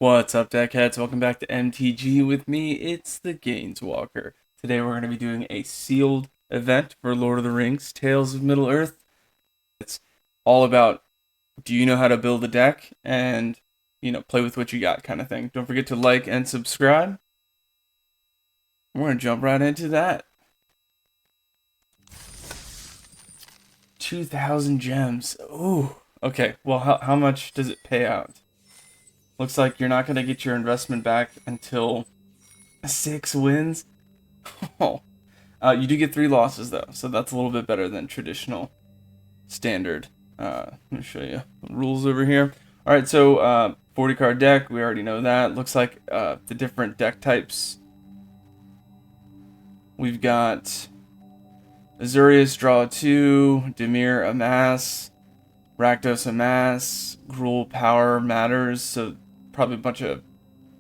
What's up, deckheads? Welcome back to MTG with me. It's the Gainswalker. Today we're going to be doing a sealed event for Lord of the Rings, Tales of Middle-earth. It's all about, do you know how to build a deck and, play with what you got kind of thing. Don't forget to like and subscribe. We're going to jump right into that. 2,000 gems. Ooh. Okay, well, how much does it pay out? Looks like you're not going to get your investment back until 6 wins. Oh, you do get 3 losses though, so that's a little bit better than traditional standard. Let me show you the rules over here. All right, so 40 card deck. We already know that. Looks like the different deck types. We've got Azurius, draw 2, Dimir, amass, Rakdos, amass, Gruul, power matters. So probably a bunch of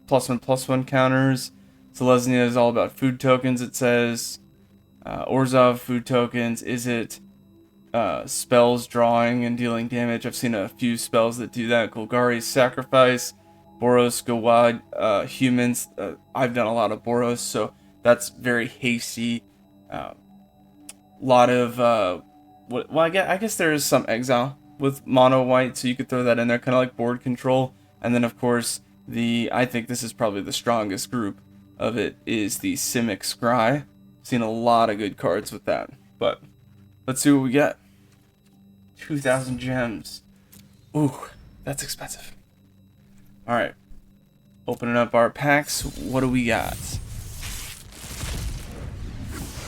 +1/+1 counters. Selesnya is all about food tokens, it says. Orzhov, food tokens. Is it spells drawing and dealing damage? I've seen a few spells that do that. Golgari's sacrifice. Boros, go wide. Humans. I've done a lot of Boros, so that's very hasty. Lot of well, I guess there is some exile with mono white, so you could throw that in there, kind of like board control. And then of course I think this is probably the strongest group of it, is the Simic Scry. Seen a lot of good cards with that, but let's see what we get. 2,000 gems. Ooh, that's expensive. All right, opening up our packs. What do we got?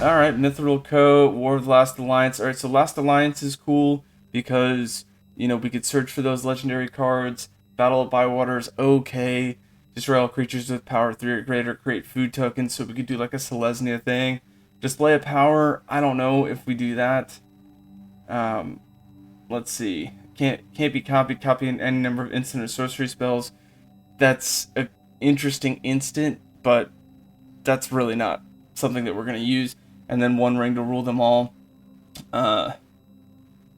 All right, Mithril Coat, War of the Last Alliance. All right, so Last Alliance is cool because, we could search for those legendary cards. Battle of Bywater is okay. Destroy all creatures with power 3 or greater, create food tokens, so we could do like a Selesnya thing. Display a power, I don't know if we do that. Let's see. Can't be copied, copying any number of instant or sorcery spells. That's an interesting instant, but that's really not something that we're going to use. And then 1 ring to rule them all.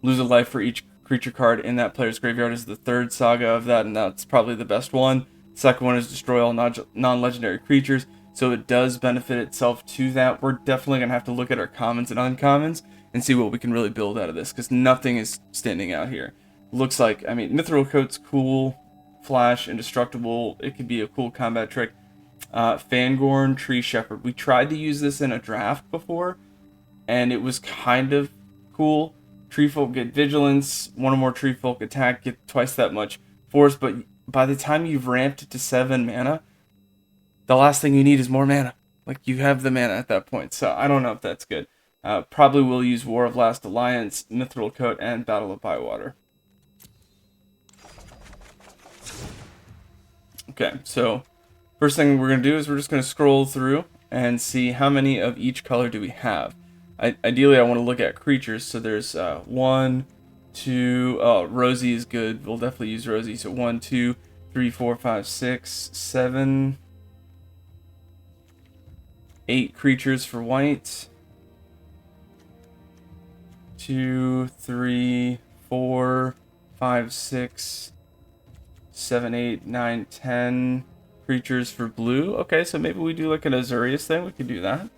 Lose a life for each creature card in that player's graveyard is the 3rd saga of that, and that's probably the best one. Second one is destroy all non-legendary creatures, so it does benefit itself to that. We're definitely going to have to look at our commons and uncommons and see what we can really build out of this, because nothing is standing out here. Looks like, Mithril Coat's cool, Flash, Indestructible, it could be a cool combat trick. Fangorn, Tree Shepherd. We tried to use this in a draft before, and it was kind of cool. Tree Folk get Vigilance, 1 or more Tree Folk attack, get twice that much force, but by the time you've ramped to 7 mana, the last thing you need is more mana. Like, you have the mana at that point, so I don't know if that's good. Probably will use War of Last Alliance, Mithril Coat, and Battle of Bywater. Okay, so first thing we're going to do is we're just going to scroll through and see how many of each color do we have. Ideally, I want to look at creatures, so there's 1, 2, Rosie is good. We'll definitely use Rosie. So 1, 2, 3, 4, 5, 6, 7, 8 creatures for white. 2, 3, 4, 5, 6, 7, 8, 9, 10 creatures for blue. Okay, so maybe we do like an Azurius thing. We could do that.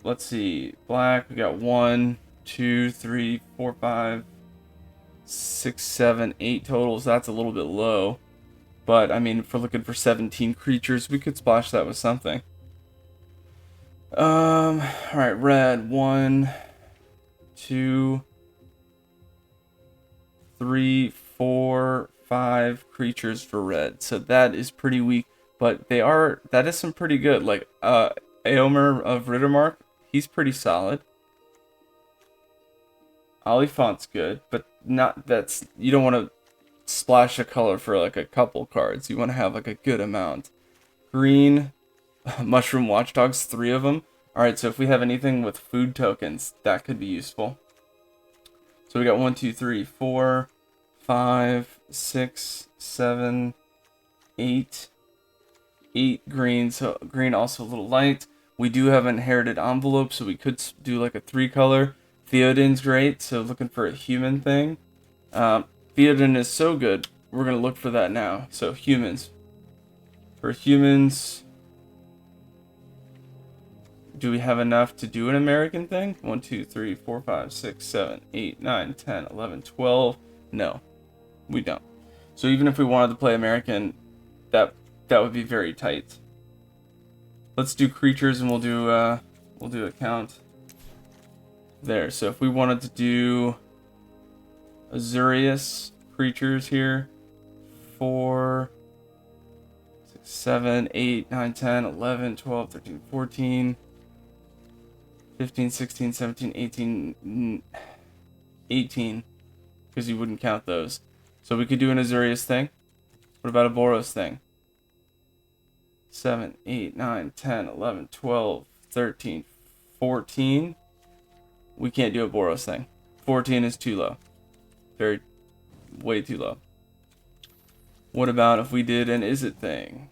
Let's see. Black, we got 1, 2, 3, 4, 5, 6, 7, 8 totals. That's a little bit low. But, if we're looking for 17 creatures, we could splash that with something. Alright, red. 1, 2, 3, 4, 5 creatures for red. So that is pretty weak. But that is some pretty good. Like, Aomer of Rittermark, he's pretty solid. Oliphant's good, but you don't want to splash a color for like a couple cards. You want to have like a good amount. Green, Mushroom Watchdogs, 3 of them. Alright, so if we have anything with food tokens, that could be useful. So we got 1, 2, 3, 4, 5, 6, 7, 8. 8 green, so green also a little light. We do have inherited envelope, so we could do like a 3 color. Theoden's great, so looking for a human thing. Theoden is so good, we're going to look for that now. So humans, For humans, do we have enough to do an American thing? 1, 2, 3, 4, 5, 6, 7, 8, 9, 10, 11, 12. No, we don't. So even if we wanted to play American, that would be very tight. Let's do creatures, and we'll do a count there. So if we wanted to do Azurius creatures here, 4, 6, 7, 8, 9, 10, 11, 12, 13, 14, 15, 16, 17, 18, 18, because you wouldn't count those. So we could do an Azurius thing. What about a Boros thing? 7, 8, 9, 10, 11, 12, 13, 14. We can't do a Boros thing. 14 is too low. Way too low. What about if we did an Izzet thing?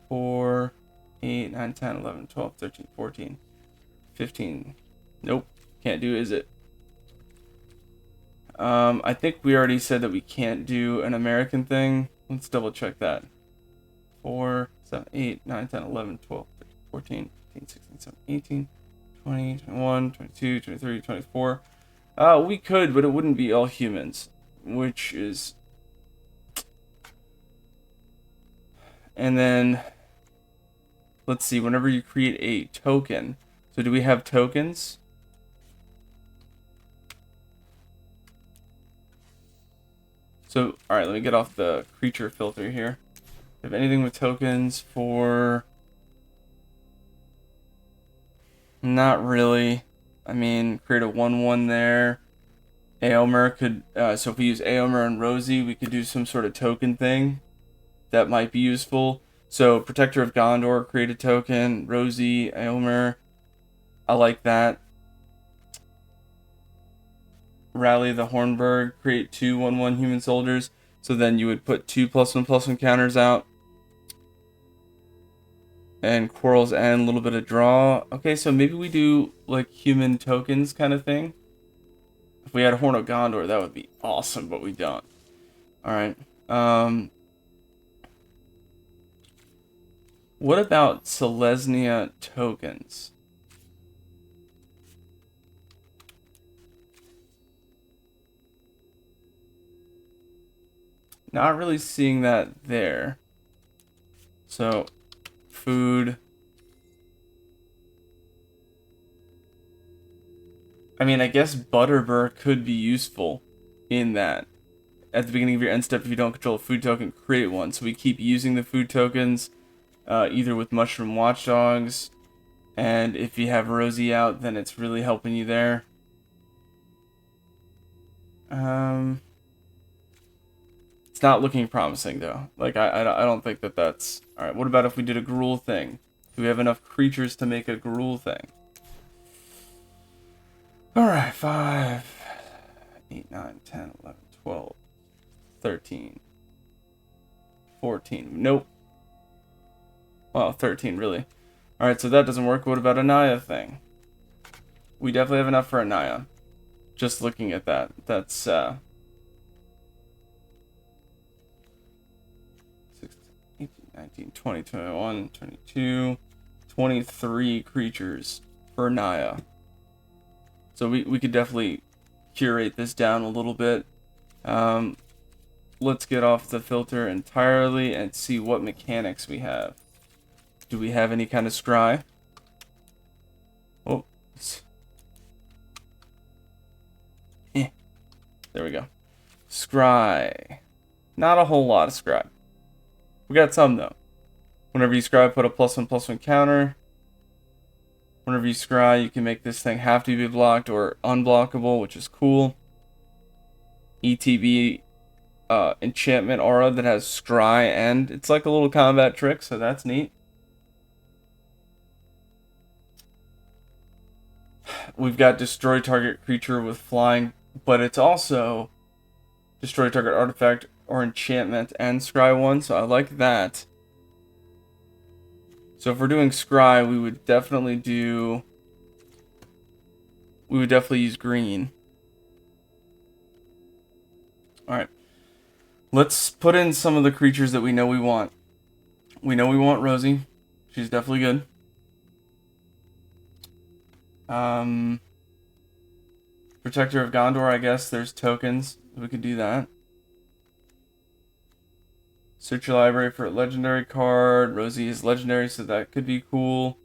4, 8, 9, 10, 11, 12, 13, 14, 15. Nope. Can't do Izzet. I think we already said that we can't do an American thing. Let's double check that. 4, 7, 8, 9, 10, 11, 12, 13, 14, 15, 16, 17, 18, 20, 21, 22, 23, 24. We could, but it wouldn't be all humans, which is... And then, let's see, whenever you create a token, so do we have tokens? So, alright, let me get off the creature filter here. Have anything with tokens for... Not really. I mean, create a 1/1 there. Aomer could... so if we use Aomer and Rosie, we could do some sort of token thing. That might be useful. So, Protector of Gondor, create a token. Rosie, Aomer. I like that. Rally the Hornburg, create 2 1/1 human soldiers. So then you would put 2 +1/+1 counters out. And Quarrel's End, a little bit of draw. Okay, so maybe we do like human tokens kind of thing. If we had a Horn of Gondor, that would be awesome, but we don't. Alright. What about Selesnya tokens? Not really seeing that there. So, food. I mean, I guess Butterbur could be useful in that. At the beginning of your end step, if you don't control a food token, create one. So we keep using the food tokens, either with Mushroom Watchdogs, and if you have Rosie out, then it's really helping you there. It's not looking promising, though. Like, I don't think that that's... Alright, what about if we did a Gruul thing? Do we have enough creatures to make a Gruul thing? Alright, 5, 8, 9, 10, 11, 12, 13, 14. Nope. Well, 13, really. Alright, so that doesn't work. What about a Naya thing? We definitely have enough for a Naya. Just looking at that. That's, 16, 18, 19, 20, 21, 22, 23 creatures for Naya. So we could definitely curate this down a little bit. Let's get off the filter entirely and see what mechanics we have. Do we have any kind of scry? Oh. There we go. Scry. Not a whole lot of scry. We got some, though. Whenever you scry, put a +1/+1 counter. Whenever you scry, you can make this thing have to be blocked or unblockable, which is cool. ETB enchantment aura that has scry, and it's like a little combat trick, so that's neat. We've got destroy target creature with flying, but it's also destroy target artifact or enchantment and scry 1, so I like that. So if we're doing scry, we would definitely use green. Alright. Let's put in some of the creatures that we know we want. We know we want Rosie. She's definitely good. Protector of Gondor, I guess there's tokens. We could do that. Search your library for a legendary card. Rosie is legendary, so that could be cool.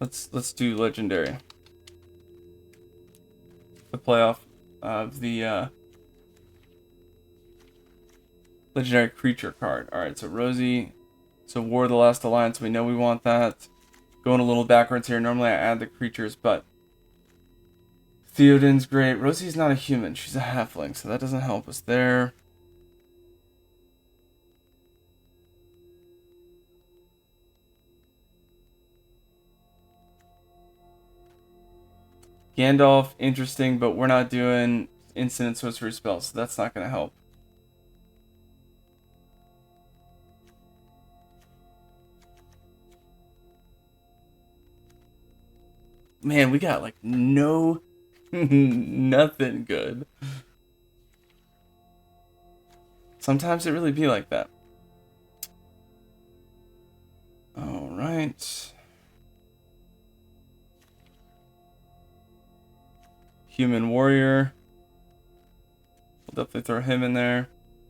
Let's do legendary. The playoff of the legendary creature card. Alright, so Rosie. So War of the Last Alliance, we know we want that. Going a little backwards here. Normally I add the creatures, but Theoden's great. Rosie's not a human. She's a halfling, so that doesn't help us there. Gandalf, interesting, but we're not doing instant and sorcery spells, so that's not going to help. Man, we got like no nothing good. Sometimes it really be like that. All right. Human warrior. We'll definitely throw him in there.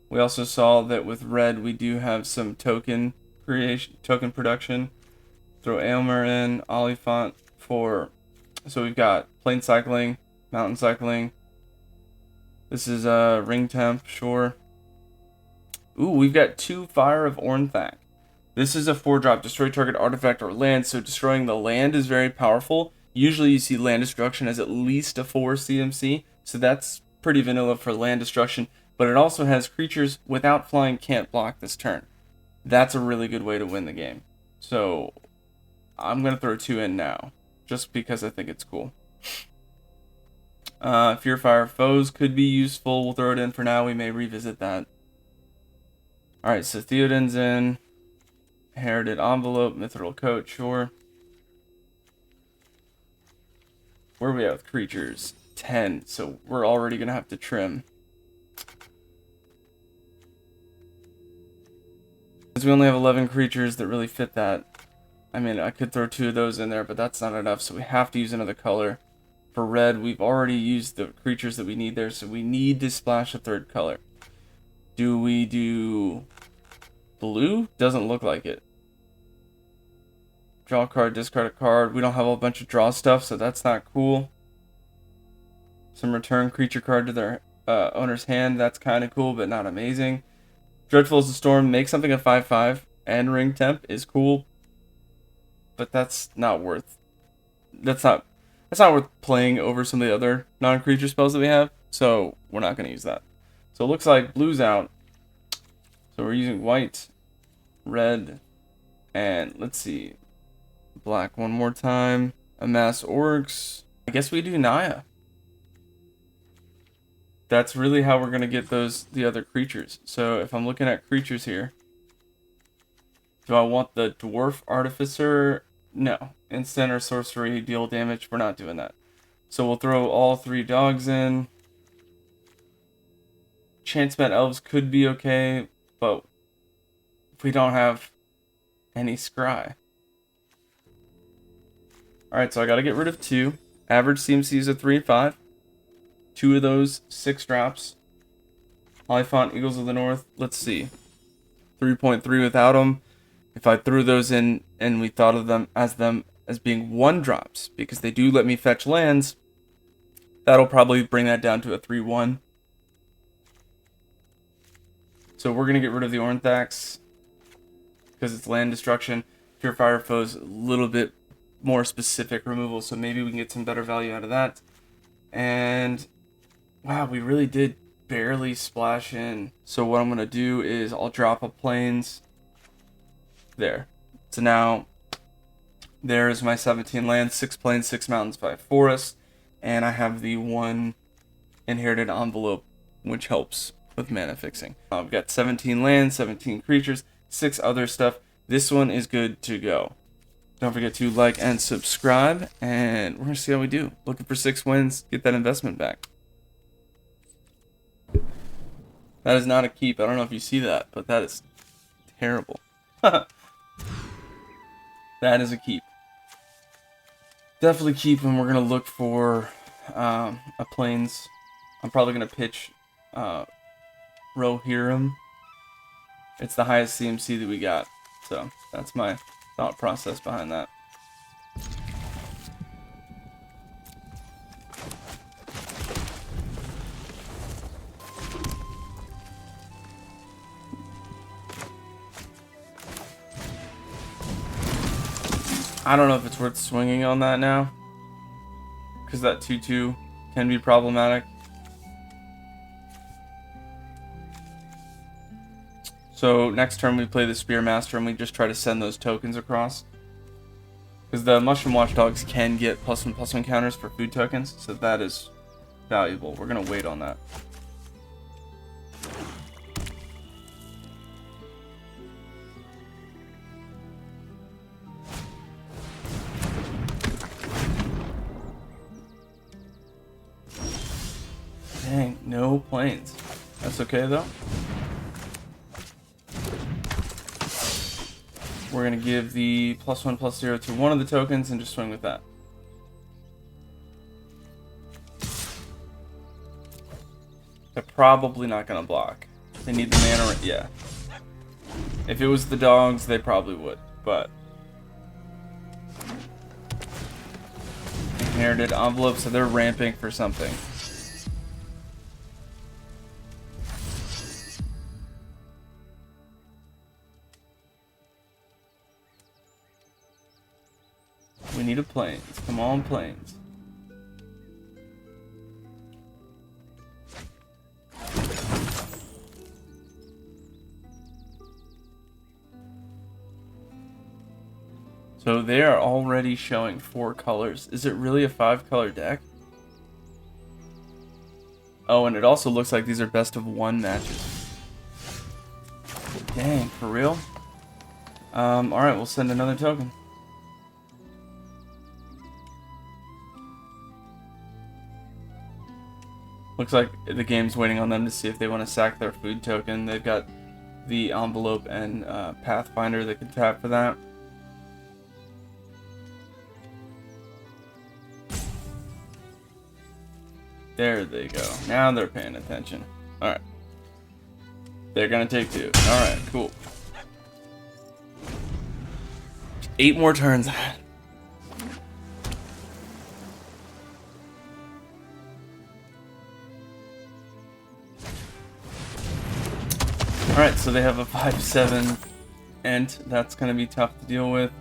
We also saw that with red we do have some token creation, token production. Throw Aylmer in, Oliphant for. So we've got plane cycling, mountain cycling. This is ring temp, sure. Ooh, we've got 2 Fire of Ornthak. This is a 4-drop, destroy target artifact or land, so destroying the land is very powerful. Usually you see land destruction as at least a 4 CMC, so that's pretty vanilla for land destruction, but it also has creatures without flying can't block this turn. That's a really good way to win the game. So I'm going to throw 2 in now, just because I think it's cool. Fear Fire Foes could be useful. We'll throw it in for now. We may revisit that. Alright, so Theoden's in. Inherited Envelope, Mithril Coat, sure. Where are we at with creatures? 10, so we're already going to have to trim. Because we only have 11 creatures that really fit that. I mean, I could throw 2 of those in there, but that's not enough, so we have to use another color. For red, we've already used the creatures that we need there, so we need to splash a 3rd color. Do we do blue? Doesn't look like it. Draw a card, discard a card. We don't have a bunch of draw stuff, so that's not cool. Some return creature card to their owner's hand. That's kind of cool, but not amazing. Dreadful as a Storm. Make something a 5/5 and ring temp is cool, but that's not worth. That's not worth playing over some of the other non-creature spells that we have. So we're not going to use that. So it looks like blue's out. So we're using white, red, and let's see. Black one more time. Amass Orcs. I guess we do Naya. That's really how we're going to get the other creatures. So if I'm looking at creatures here. Do I want the Dwarf Artificer? No. Instant or sorcery, deal damage. We're not doing that. So we'll throw all 3 dogs in. Chance-Met Elves could be okay, but if we don't have any scry. Alright, so I gotta get rid of 2. Average CMC is a 3/5. 2 of those, 6 drops. Oliphant, Eagles of the North, let's see. 3.3 without them. If I threw those in and we thought of them as being 1 drops, because they do let me fetch lands, that'll probably bring that down to a 3/1. So we're gonna get rid of the Ornthaks because it's land destruction. Fear Fire Foes, a little bit more specific removal, so maybe we can get some better value out of that. And wow, we really did barely splash in. So what I'm gonna do is I'll drop a plains there. So now there's my 17 lands, 6 plains, 6 mountains, 5 forests, and I have the 1 inherited envelope, which helps with mana fixing. I've got 17 lands, 17 creatures, 6 other stuff. This one is good to go. Don't forget to like and subscribe, and we're going to see how we do. Looking for 6 wins, get that investment back. That is not a keep. I don't know if you see that, but that is terrible. That is a keep. Definitely keep, and we're going to look for a plains. I'm probably going to pitch Rohirrim. It's the highest CMC that we got. So that's my thought process behind that. I don't know if it's worth swinging on that now, because that 2/2 can be problematic. So next turn we play the Spearmaster and we just try to send those tokens across. Because the Mushroom Watchdogs can get +1/+1 counters for food tokens, so that is valuable. We're going to wait on that. Dang, no planes. That's okay though. We're going to give the +1/+0 to one of the tokens and just swing with that. They're probably not going to block. They need the mana. Yeah. If it was the dogs, they probably would, but inherited envelope, so they're ramping for something. We need a plains. Come on, plains. So they are already showing 4 colors. Is it really a 5-color deck? Oh, and it also looks like these are best of 1 matches. Dang, for real? Alright, we'll send another token. Looks like the game's waiting on them to see if they want to sack their food token. They've got the envelope and Pathfinder that can tap for that. There they go. Now they're paying attention. Alright. They're gonna take 2. Alright, cool. 8 more turns. Alright, so they have a 5/7 Ent. That's going to be tough to deal with.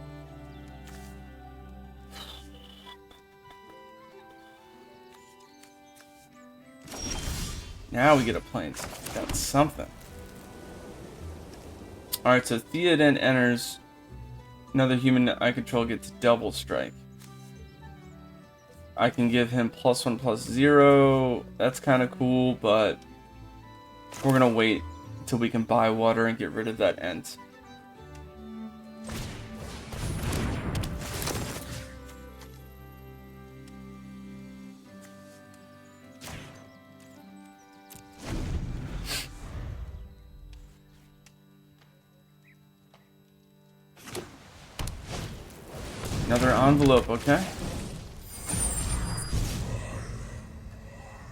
Now we get a plains. That's something. Alright, so Theoden enters. Another human that I control gets double strike. I can give him +1/+0. That's kind of cool, but we're going to wait until we can buy water and get rid of that Ent. Another envelope, okay.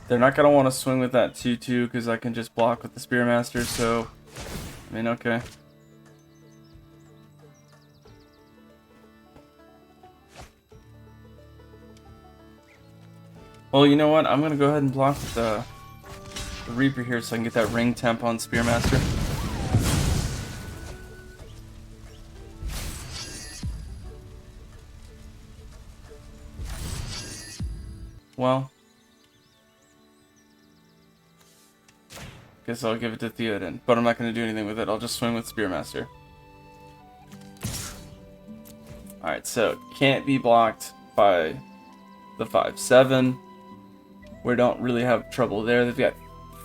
They're not going to want to swing with that 2/2 because I can just block with the Spearmaster, so, I mean, okay. Well, you know what? I'm going to go ahead and block with the Reaper here so I can get that ring temp on Spearmaster. Well, guess I'll give it to Theoden, but I'm not going to do anything with it. I'll just swing with Spearmaster. Alright, so can't be blocked by the 5/7. We don't really have trouble there. They've got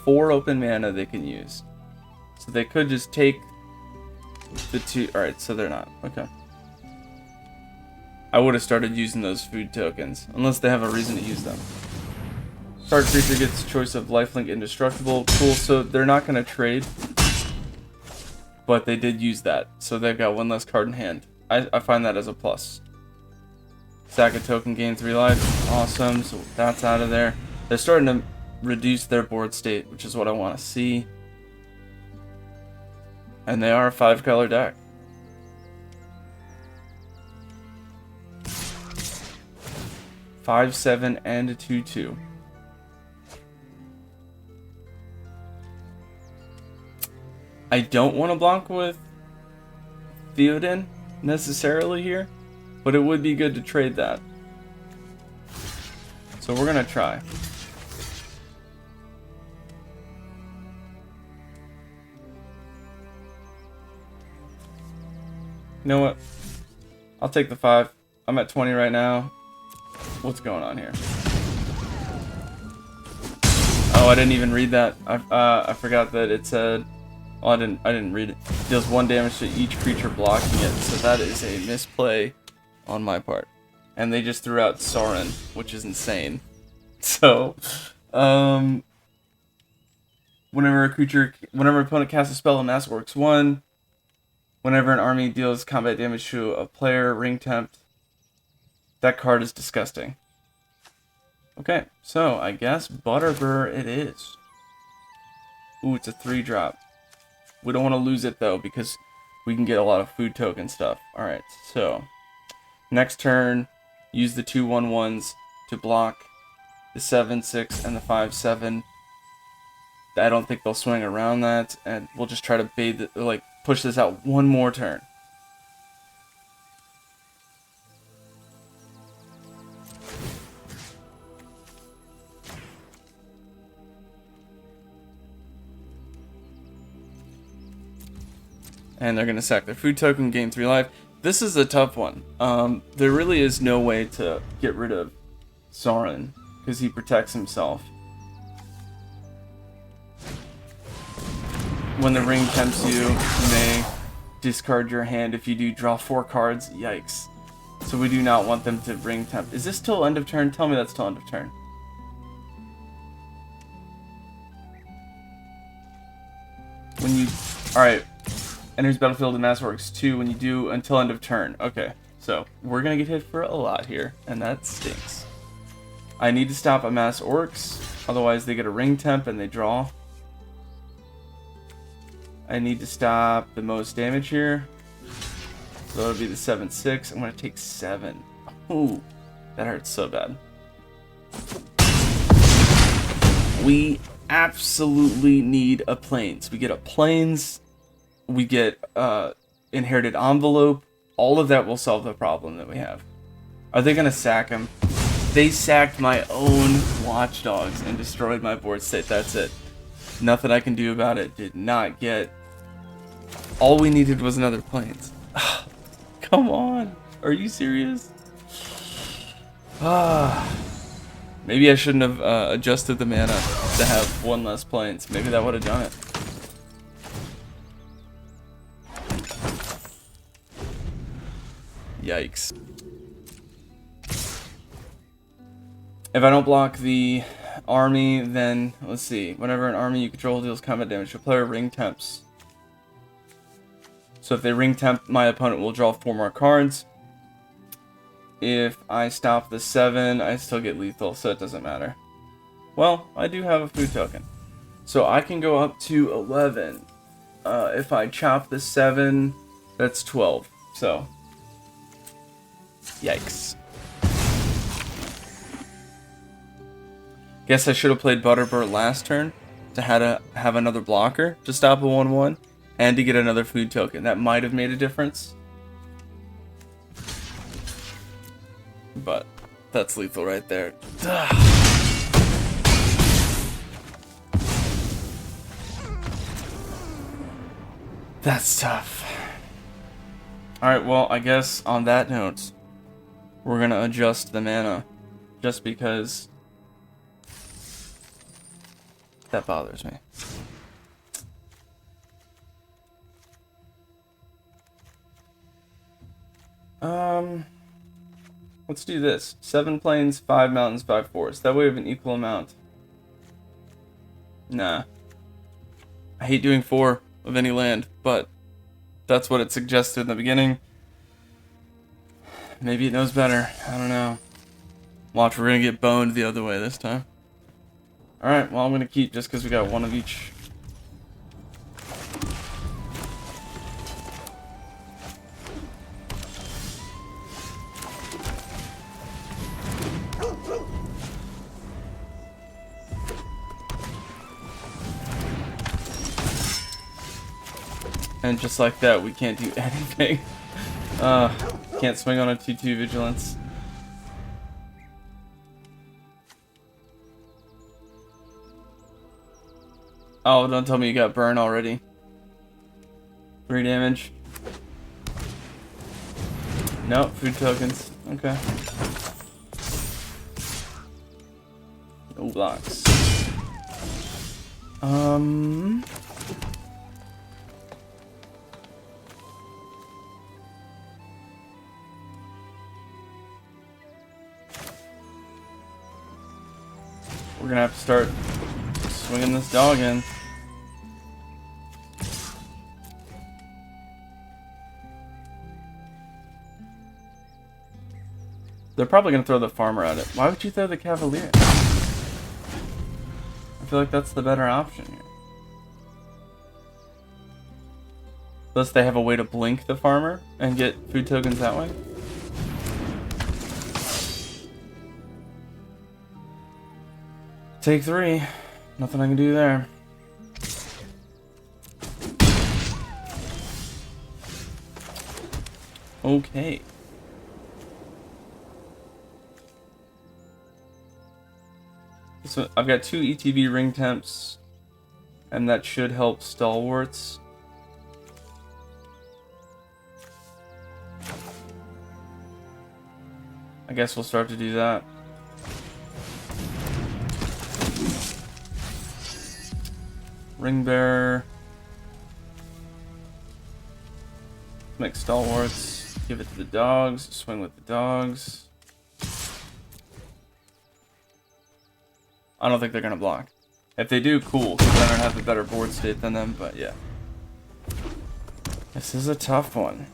4 open mana they can use. So they could just take the 2. Alright, so they're not. Okay. I would have started using those food tokens, unless they have a reason to use them. Target creature gets choice of lifelink indestructible. Cool, so they're not going to trade, but they did use that, so they've got 1 less card in hand. I find that as a plus. Sack a token, gain 3 life. Awesome. So that's out of there. They're starting to reduce their board state, which is what I want to see. And they are a 5-color deck. Five, 7, and a 2/2. I don't want to block with Theoden necessarily here, but it would be good to trade that. So we're gonna try. You know what? I'll take the 5. I'm at 20 right now. What's going on here? Oh, I didn't even read that. I forgot that it said. Oh, I didn't read it. Deals 1 damage to each creature blocking it. So that is a misplay on my part. And they just threw out Sauron, which is insane. So, whenever an opponent casts a spell, a mass works 1. Whenever an army deals combat damage to a player, ring temp. That card is disgusting. Okay, so I guess Butterbur it is. Ooh, it's a 3-drop. We don't want to lose it though, because we can get a lot of food token stuff. Alright, so next turn, use the 2/1/1s to block the 7/6 and the 5/7. I don't think they'll swing around that, and we'll just try to push this out one more turn. And they're going to sack their food token, gain 3 life. This is a tough one. There really is no way to get rid of Sauron, because he protects himself. When the ring tempts you, you may discard your hand. If you do, draw 4 cards. Yikes. So we do not want them to ring tempt. Is this till end of turn? Tell me that's till end of turn. When you... Alright. Enters battlefield and mass works 2 when you do until end of turn. Okay, so we're gonna get hit for a lot here, and that stinks. I need to stop a mass orcs, otherwise they get a ring temp and they draw. I need to stop the most damage here. So that'll be the 7/6. I'm gonna take 7. Ooh, that hurts so bad. We absolutely need a plains. We get a plains. We get inherited envelope. All of that will solve the problem that we have. Are they gonna sack him? They sacked my own watchdogs and destroyed my board state. That's it. Nothing I can do about it. Did not get. All we needed was another plains. Come on. Are you serious? Maybe I shouldn't have adjusted the mana to have 1 less plains. Maybe that would have done it. Yikes. If I don't block the army, then let's see. Whenever an army you control deals combat damage to a player, ring temps. So if they ring temp, my opponent will draw 4 more cards. If I stop the 7, I still get lethal, so it doesn't matter. Well, I do have a food token. So I can go up to 11. If I chop the 7, that's 12. So... Yikes. Guess I should have played Butterbur last turn to have another blocker to stop a 1/1 and to get another food token. That might have made a difference. But that's lethal right there. That's tough. Alright, well, I guess on that note, we're going to adjust the mana, just because that bothers me. Let's do this. 7 plains, 5 mountains, 5 forests. That way we have an equal amount. Nah. I hate doing 4 of any land, but that's what it suggested in the beginning. Maybe it knows better. I don't know. Watch, we're gonna get boned the other way this time. Alright, well I'm gonna keep just because we got one of each. And just like that, we can't do anything. Can't swing on a 2-2 vigilance. Oh, don't tell me you got burn already. 3 damage. Nope, food tokens. Okay. No blocks. We're gonna have to start swinging this dog in. They're probably gonna throw the farmer at it. Why would you throw the cavalier? I feel like that's the better option here. Unless they have a way to blink the farmer and get food tokens that way. Take 3. Nothing I can do there. Okay. So I've got 2 ETB ring temps, and that should help stalwarts. I guess we'll start to do that. Ring bearer. Make stalwarts. Give it to the dogs. Swing with the dogs. I don't think they're gonna block. If they do, cool, because then I have a better board state than them, but yeah. This is a tough one.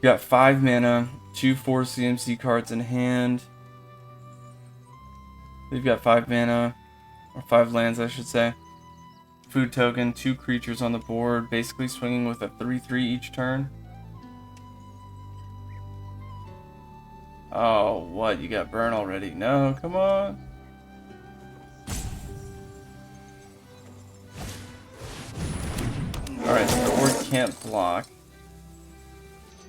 Got 5 mana, 2 4 CMC cards in hand. We've got 5 mana, or 5 lands, I should say. Food token, 2 creatures on the board, basically swinging with a 3/3 each turn. Oh, what? You got burn already? No, come on. Alright, so the orc can't block.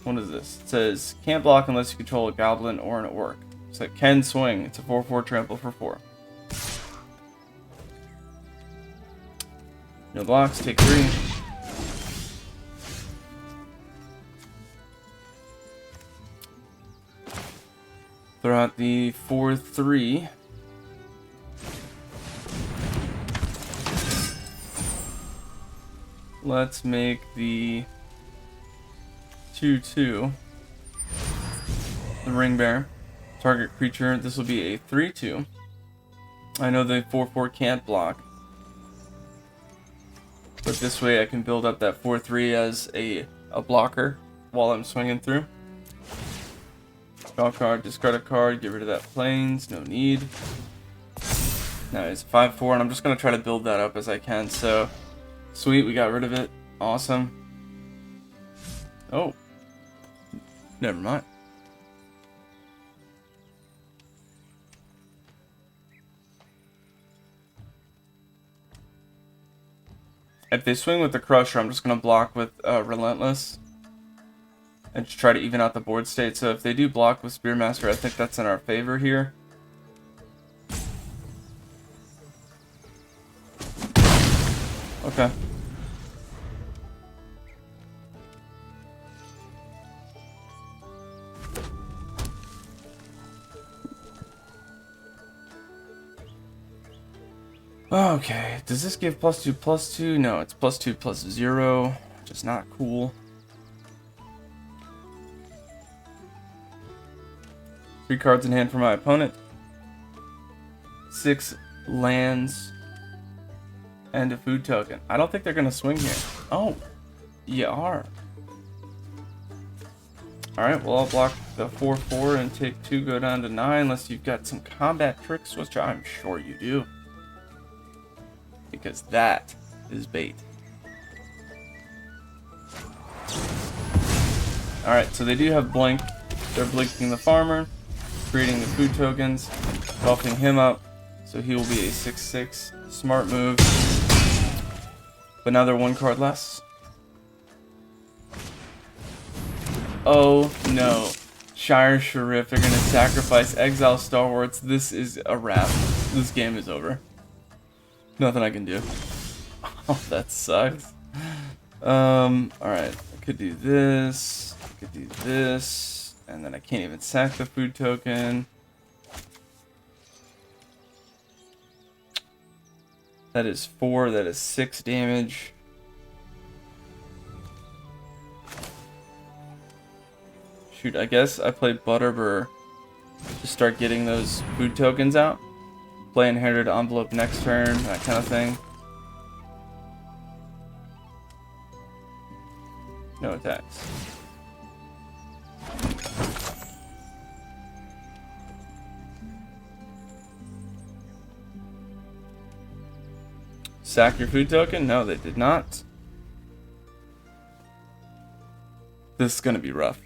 What is this? It says, can't block unless you control a goblin or an orc. So it can swing. It's a 4/4 trample for 4. No blocks, take 3. Throw out the 4/3. Let's make the 2/2. The ring bearer. Target creature. This will be a 3/2. I know the 4/4 can't block. But this way I can build up that 4/3 as a blocker while I'm swinging through. Draw card, discard a card, get rid of that plains, no need. Now it's 5/4, and I'm just going to try to build that up as I can. So, sweet, we got rid of it. Awesome. Oh. Never mind. If they swing with the Crusher, I'm just going to block with Relentless. And just try to even out the board state. So if they do block with Spearmaster, I think that's in our favor here. Okay. Okay, does this give +2/+2? No, it's +2/+0, which is not cool. 3 cards in hand for my opponent. 6 lands, and a food token. I don't think they're gonna swing here. Oh, you are. Alright, well, I'll block the 4/4 and take 2, go down to 9, unless you've got some combat tricks, which I'm sure you do. Because that is bait. Alright, so they do have blink. They're blinking the farmer, creating the food tokens, buffing him up, so he will be a 6/6. Smart move. But now they're 1 card less. Oh no. Shire Sheriff, they're gonna sacrifice Exile Stalwarts. This is a wrap. This game is over. Nothing I can do. Oh, that sucks. Alright. I could do this. I could do this. And then I can't even sack the food token. That is 4. That is 6 damage. Shoot, I guess I play Butterbur to start getting those food tokens out. Play Inherited Envelope next turn, that kind of thing. No attacks. Sack your food token? No, they did not. This is gonna be rough.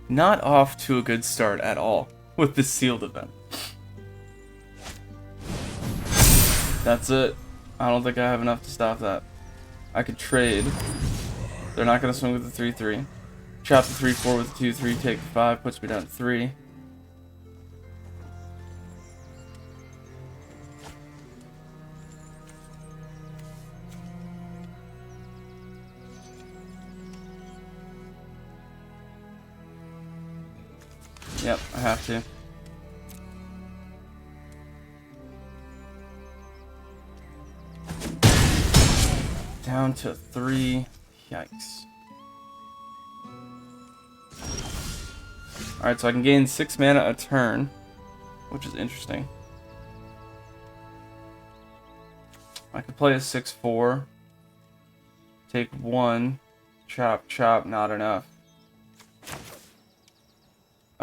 Not off to a good start at all with the sealed event. That's it. I don't think I have enough to stop that. I could trade. They're not going to swing with the 3/3. Chop the 3/4 with the 2/3, take the 5, puts me down to 3. Yep, I have to. Down to 3. Yikes. Alright, so I can gain 6 mana a turn, which is interesting. I could play a 6/4. Take 1. Chop, chop, not enough.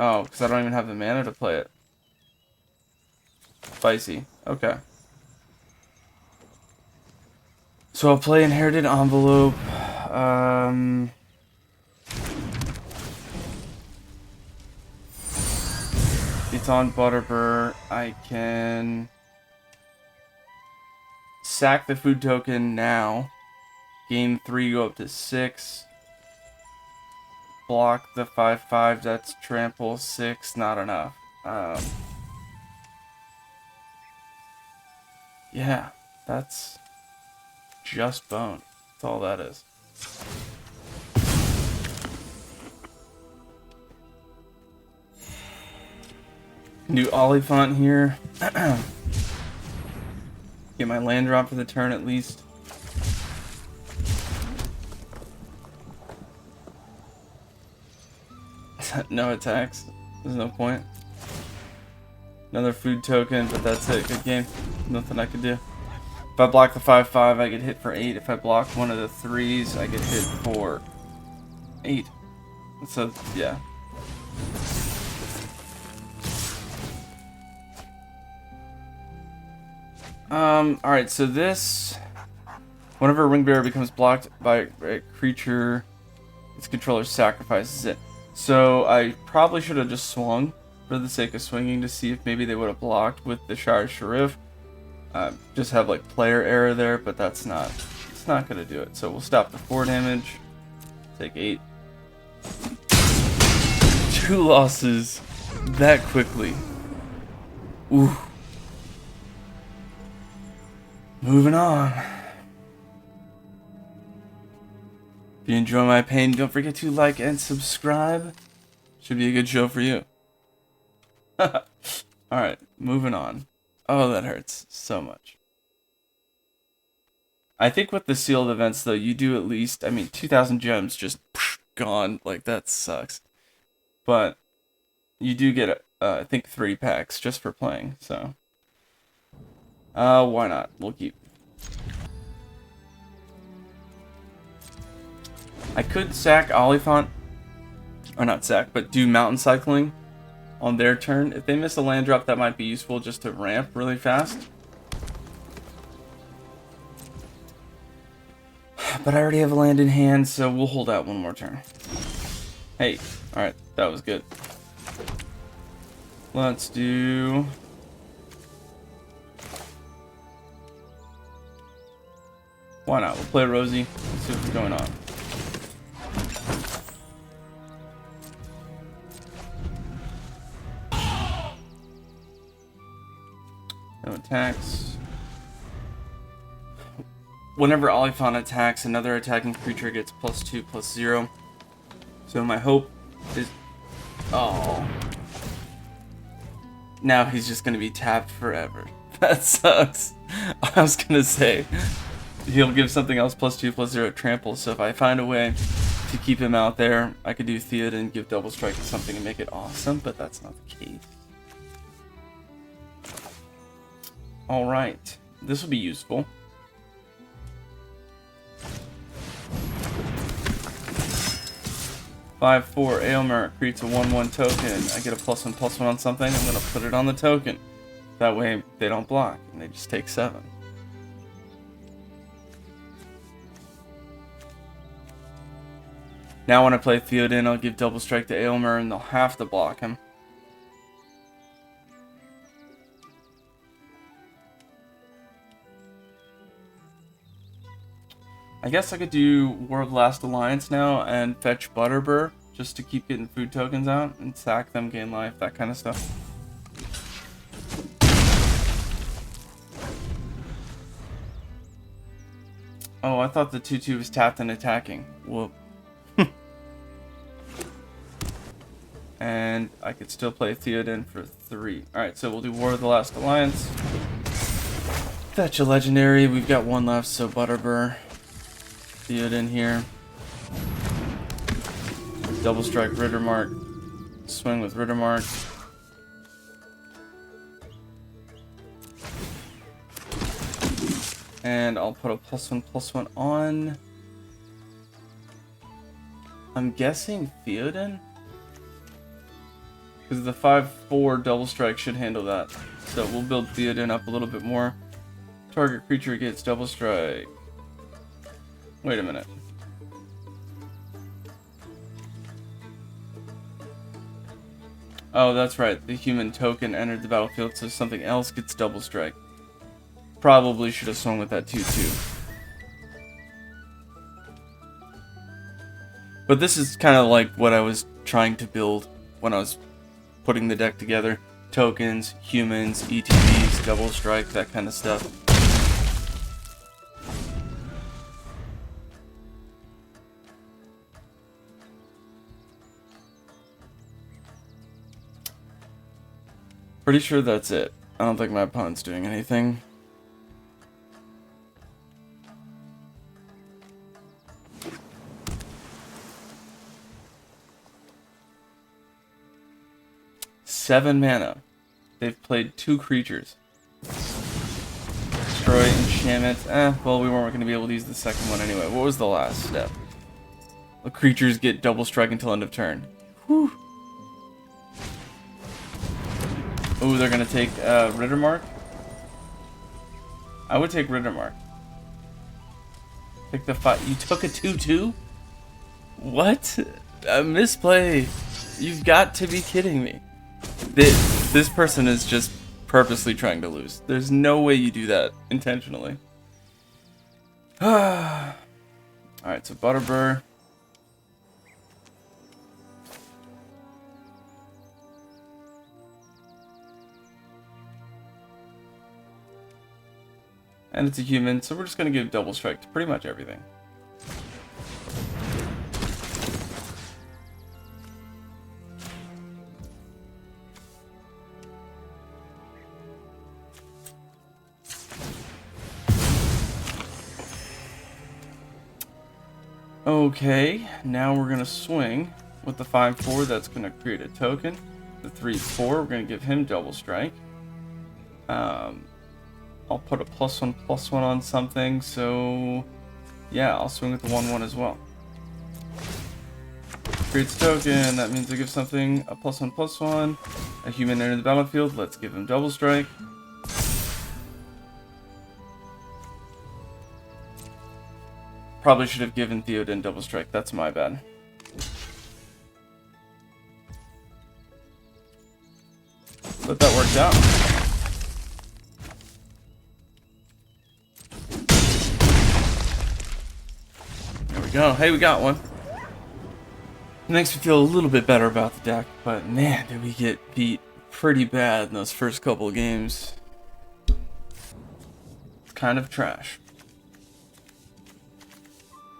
Oh, because I don't even have the mana to play it. Spicy. Okay. So I'll play Inherited Envelope. It's on Butterbur. I can sack the food token now. Gain 3, go up to 6. Block the 5/5, that's trample 6, not enough. Yeah, that's just bone. That's all that is. New Oliphant here. Get my land drop for the turn at least. No attacks. There's no point. Another food token, but that's it. Good game. Nothing I could do. If I block the 5/5, I get hit for 8. If I block one of the 3s, I get hit for 8. So, yeah. Alright, so this... Whenever a ring bearer becomes blocked by a creature, its controller sacrifices it. So I probably should have just swung for the sake of swinging to see if maybe they would have blocked with the Shire Sheriff. Just have like player error there, but that's not, it's not going to do it. So we'll stop the 4 damage, take 8. 2 losses that quickly. Ooh. Moving on. If you enjoy my pain, don't forget to like and subscribe. Should be a good show for you. Alright, moving on. Oh, that hurts so much. I think with the sealed events, though, you do at least, I mean, 2,000 gems just gone. Like, that sucks. but you do get, I think, 3 packs just for playing, so. Why not? We'll keep. I could sack Oliphant, or not sack, but do mountain cycling on their turn. If they miss a land drop, that might be useful just to ramp really fast. But I already have a land in hand, so we'll hold out one more turn. Hey, alright, that was good. Let's do... Why not? We'll play Rosie. Let's see what's going on. No attacks. Whenever Oliphant attacks, another attacking creature gets +2/+0. So my hope is... Oh. Now he's just going to be tapped forever. That sucks. I was going to say, he'll give something else +2/+0 trample, so if I find a way to keep him out there, I could do Theoden, give double strike to something and make it awesome, but that's not the case. Alright, this will be useful. Five, 4, Aylmer creates a 1/1 token. I get a +1/+1 on something. I'm gonna put it on the token. That way they don't block and they just take 7. Now when I play Theoden, I'll give double strike to Aylmer and they'll have to block him. I guess I could do War of Last Alliance now and fetch Butterbur just to keep getting food tokens out and sack them, gain life, that kind of stuff. Oh, I thought the 2/2 was tapped and attacking. Whoop. And I could still play Theoden for 3. Alright, so we'll do War of the Last Alliance. Fetch a legendary. We've got 1 left, so Butterbur. Theoden here. Double strike Rittermark. Swing with Rittermark. And I'll put a +1/+1 on. I'm guessing Theoden? Because the 5/4 double strike should handle that. So we'll build Theoden up a little bit more. Target creature gets double strike. Wait a minute. Oh, that's right. The human token entered the battlefield, so something else gets double strike. Probably should have swung with that 2/2. But this is kind of like what I was trying to build when I was putting the deck together. Tokens, humans, ETBs, double strike, that kind of stuff. Pretty sure that's it. I don't think my opponent's doing anything. Seven mana. They've played 2 creatures. Destroy enchantment. Well, we weren't going to be able to use the second one anyway. What was the last step? The creatures get double strike until end of turn. Whew. Ooh, they're gonna take Rittermark. I would take Rittermark. Take the 5. You took a 2/2? What? A misplay. You've got to be kidding me. This person is just purposely trying to lose. There's no way you do that intentionally. Alright, so Butterbur. And it's a human, so we're just going to give double strike to pretty much everything. Okay, now we're going to swing. with the 5/4, that's going to create a token. The 3/4, we're going to give him double strike. I'll put a +1/+1 on something, so yeah, I'll swing with the 1/1 as well. Creates a token, that means I give something a +1/+1. A human entered the battlefield, let's give him double strike. Probably should have given Theoden double strike, that's my bad. But that worked out. There we go. Hey, we got one. It makes me feel a little bit better about the deck, but man, did we get beat pretty bad in those first couple of games. Kind of trash.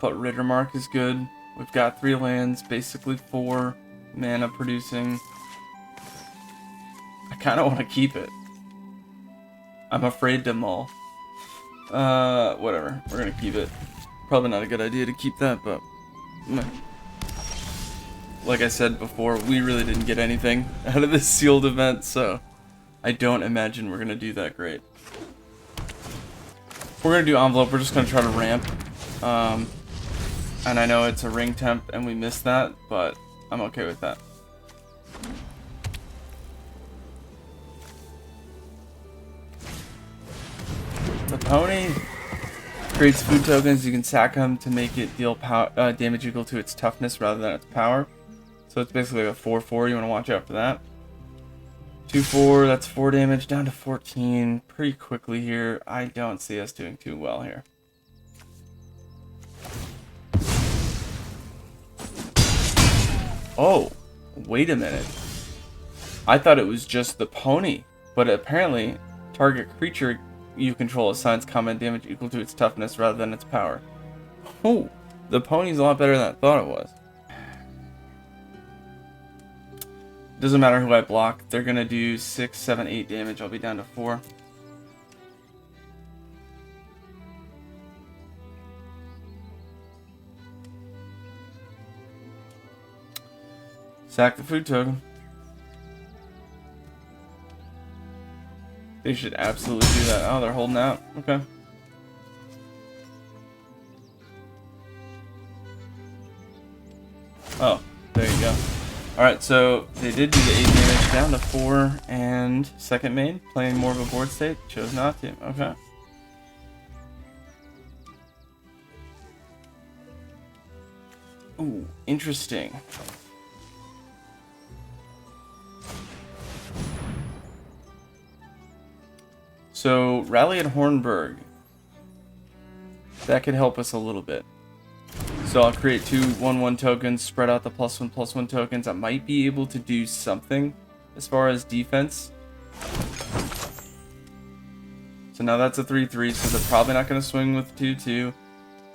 But Rittermark is good. We've got 3 lands, basically 4 mana producing. I kind of want to keep it. I'm afraid to mull. Whatever. We're going to keep it. Probably not a good idea to keep that, but meh. Like I said before, we really didn't get anything out of this sealed event, so I don't imagine we're going to do that great. If we're going to do envelope, we're just going to try to ramp. And I know it's a ring temp and we missed that, but I'm okay with that. The pony creates food tokens. You can sack them to make it deal damage equal to its toughness rather than its power. So it's basically like a 4/4. You want to watch out for that. 2/4, that's 4 damage, down to 14 pretty quickly here. I don't see us doing too well here. Oh, wait a minute. I thought it was just the pony, but apparently target creature you control assigns combat damage equal to its toughness rather than its power. Oh, the pony's a lot better than I thought it was. Doesn't matter who I block, they're gonna do 6, 7, 8 damage. I'll be down to 4. Sack the food token. They should absolutely do that. Oh, they're holding out. Okay. Oh, there you go. Alright, so they did do the 8 damage, down to 4, and second main, playing more of a board state, chose not to. Okay. Ooh, interesting. So, Rally at Hornburg. That could help us a little bit. So I'll create 2 1/1 tokens, spread out the +1/+1 tokens. I might be able to do something as far as defense. So now that's a 3/3, so they're probably not going to swing with 2/2.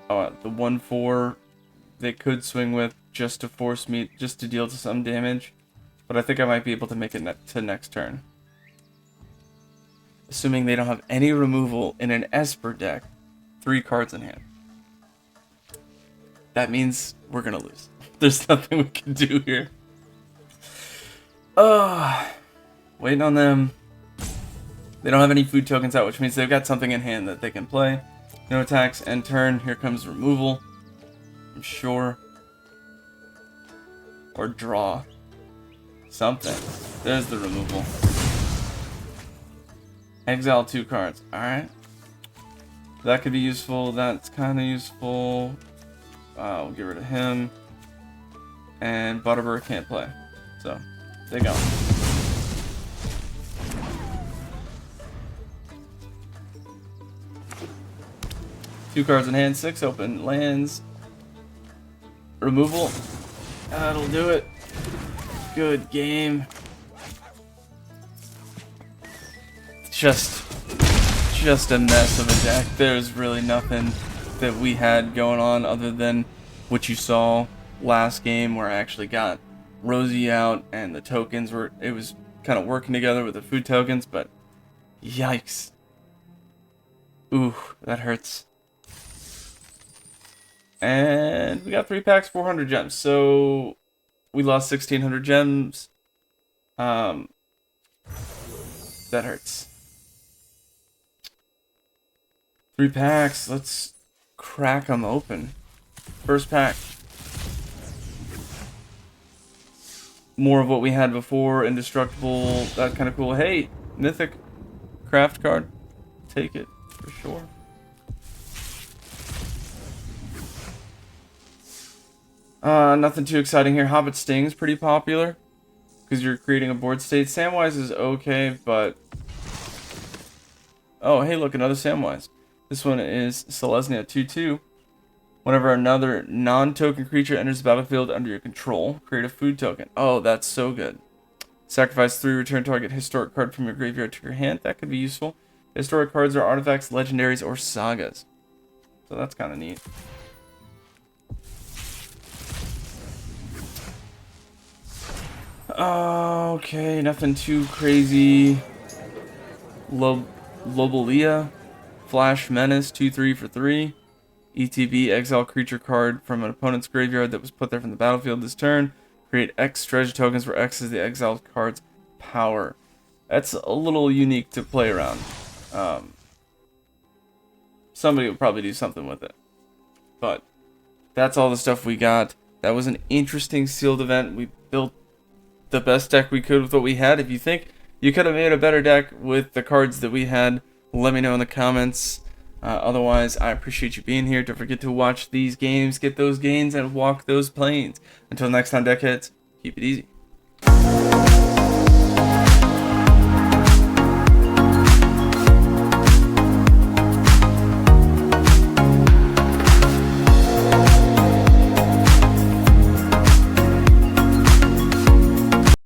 The 1/4 they could swing with just to force me, just to deal some damage. But I think I might be able to make it to next turn. Assuming they don't have any removal in an Esper deck, 3 cards in hand. That means we're gonna lose. There's nothing we can do here. Waiting on them. They don't have any food tokens out, which means they've got something in hand that they can play. No attacks, end turn. Here comes removal. I'm sure. Or draw. Something. There's the removal. Exile 2 cards. Alright. That could be useful. That's kind of useful. We'll get rid of him. And Butterbur can't play. So, there you go. Two cards in hand, 6 open lands. Removal. That'll do it. Good game. Just a mess of a deck. There's really nothing that we had going on other than what you saw last game, where I actually got Rosie out and the tokens were, it was kind of working together with the food tokens, but yikes. Ooh, that hurts. And we got 3 packs, 400 gems. So we lost 1,600 gems. That hurts. 3 packs. Let's crack them open. First pack. More of what we had before. Indestructible. That kind of cool. Hey, mythic craft card. Take it for sure. Nothing too exciting here. Hobbit Sting's pretty popular because you're creating a board state. Samwise is okay, but oh, hey, look, another Samwise. This one is Selesnya 2/2. Whenever another non-token creature enters the battlefield under your control, create a food token. Oh, that's so good. Sacrifice 3, return target historic card from your graveyard to your hand. That could be useful. Historic cards are artifacts, legendaries, or sagas. So that's kind of neat. Okay, nothing too crazy. Lobelia, Flash Menace, 2/3 for 3. ETB, exile creature card from an opponent's graveyard that was put there from the battlefield this turn. Create X treasure tokens where X is the exiled card's power. That's a little unique to play around. Somebody will probably do something with it. But that's all the stuff we got. That was an interesting sealed event. We built the best deck we could with what we had. If you think you could have made a better deck with the cards that we had, let me know in the comments. Otherwise, I appreciate you being here. Don't forget to watch these games, get those gains, and walk those planes. Until next time, deckheads, keep it easy.